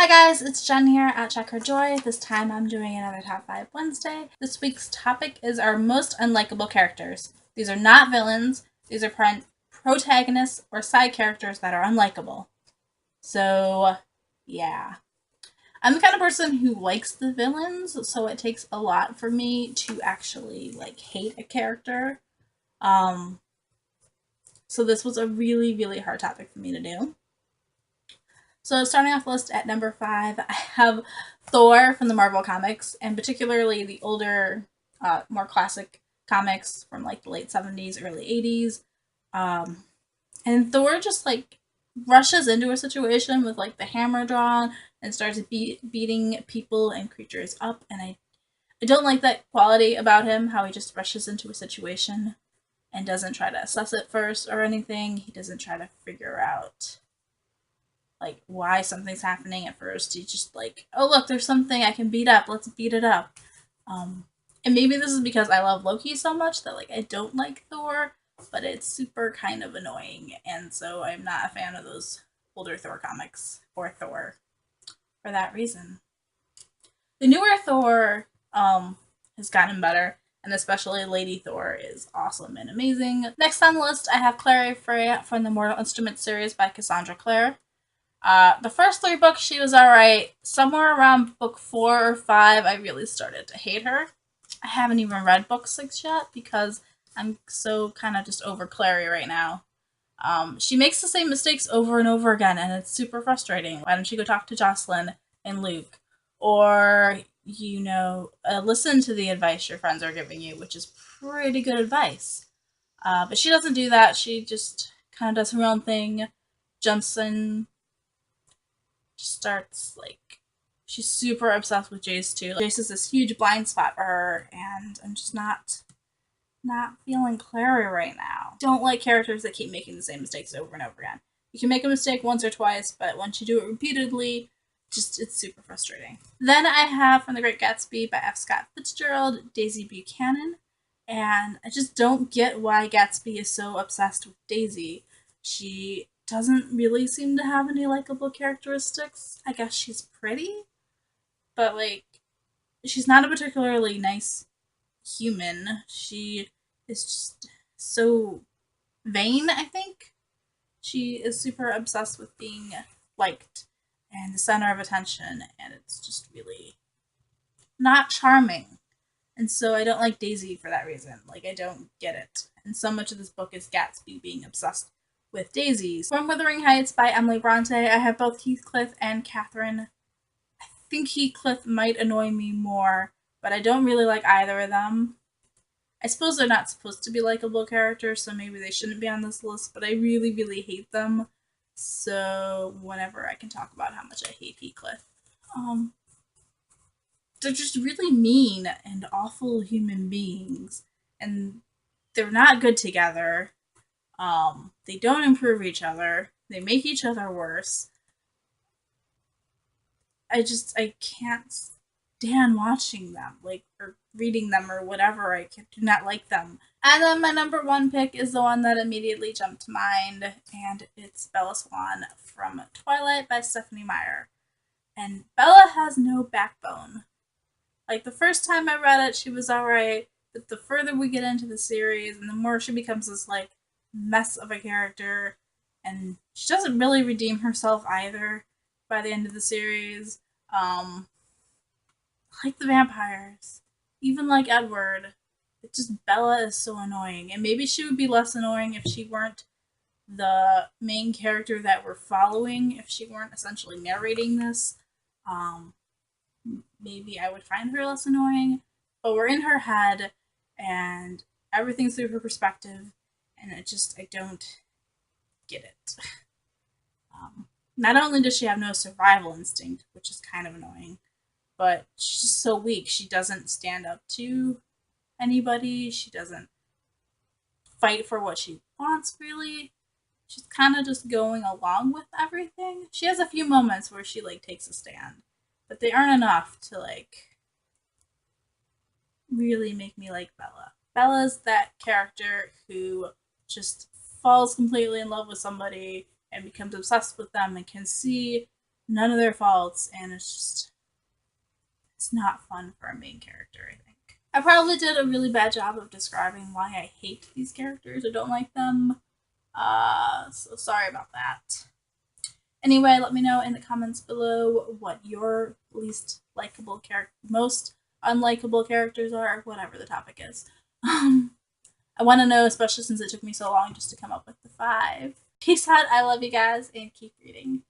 Hi guys, it's Jen here at Check Her Joy. This time I'm doing another Top 5 Wednesday. This week's topic is our most unlikable characters. These are not villains, these are protagonists or side characters that are unlikable. So, yeah. I'm the kind of person who likes the villains, so it takes a lot for me to actually, hate a character. So this was a really, really hard topic for me to do. So starting off the list at number 5, I have Thor from the Marvel comics, and particularly the older, more classic comics from the late 70s, early 80s. And Thor just rushes into a situation with the hammer drawn and starts beating people and creatures up, and I don't like that quality about him, how he just rushes into a situation and doesn't try to assess it first or anything. He doesn't try to figure out why something's happening at first. He's just oh look, there's something I can beat up, let's beat it up. And maybe this is because I love Loki so much that I don't like Thor, but it's super kind of annoying, and so I'm not a fan of those older Thor comics or Thor for that reason. The newer Thor has gotten better, and especially Lady Thor is awesome and amazing. Next on the list, I have Clary from the Mortal Instruments series by Cassandra Clare. The first 3 books, she was alright. Somewhere around book 4 or 5, I really started to hate her. I haven't even read book 6 yet because I'm so kind of just over Clary right now. She makes the same mistakes over and over again, and it's super frustrating. Why don't you go talk to Jocelyn and Luke? Or, listen to the advice your friends are giving you, which is pretty good advice. But she doesn't do that. She just kind of does her own thing, jumps in, starts she's super obsessed with Jace too. Jace is this huge blind spot for her, and I'm just not feeling Clary right now. Don't like characters that keep making the same mistakes over and over again. You can make a mistake once or twice, but once you do it repeatedly, it's super frustrating. Then I have from The Great Gatsby by F. Scott Fitzgerald, Daisy Buchanan, and I just don't get why Gatsby is so obsessed with Daisy. She doesn't really seem to have any likable characteristics. I guess she's pretty, but she's not a particularly nice human. She is just so vain, I think. She is super obsessed with being liked and the center of attention, and it's just really not charming. And so I don't like Daisy for that reason. I don't get it. And so much of this book is Gatsby being obsessed with daisies. From Wuthering Heights by Emily Bronte, I have both Heathcliff and Catherine. I think Heathcliff might annoy me more, but I don't really like either of them. I suppose they're not supposed to be likable characters, so maybe they shouldn't be on this list, but I really, really hate them. So whenever I can talk about how much I hate Heathcliff. They're just really mean and awful human beings, and they're not good together. They don't improve each other. They make each other worse. I can't stand watching them, or reading them, or whatever. I do not like them. And then my number 1 pick is the one that immediately jumped to mind, and it's Bella Swan from Twilight by Stephanie Meyer. And Bella has no backbone. The first time I read it, she was alright, but the further we get into the series, and the more she becomes this, mess of a character, and she doesn't really redeem herself either by the end of the series. Like the vampires, even like Edward, Bella is so annoying, and maybe she would be less annoying if she weren't the main character that we're following, if she weren't essentially narrating this. Maybe I would find her less annoying, but we're in her head, and everything's through her perspective, and I don't get it. Not only does she have no survival instinct, which is kind of annoying, but she's just so weak. She doesn't stand up to anybody. She doesn't fight for what she wants, really. She's kind of just going along with everything. She has a few moments where she takes a stand, but they aren't enough to really make me like Bella. Bella's that character who just falls completely in love with somebody and becomes obsessed with them and can see none of their faults, and it's not fun for a main character, I think. I probably did a really bad job of describing why I hate these characters or don't like them. So sorry about that. Anyway, let me know in the comments below what your least likable character, most unlikable characters are, whatever the topic is. I want to know, especially since it took me so long just to come up with the 5. Peace out. I love you guys, and keep reading.